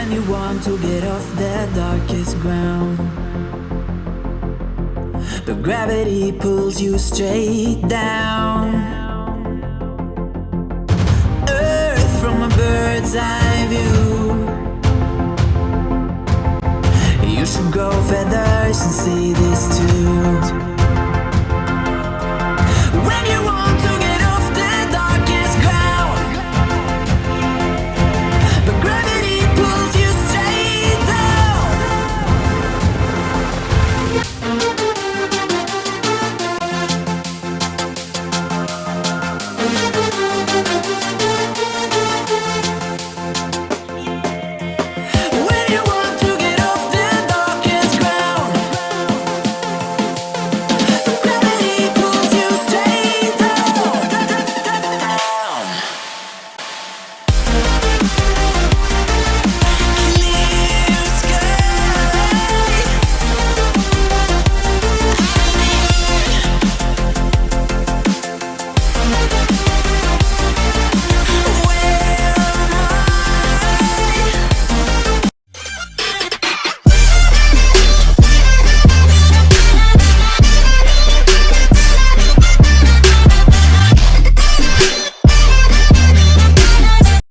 and you want to get off the darkest ground, but gravity pulls you straight down. Earth from a bird's eye view. You should grow feathers and see this too.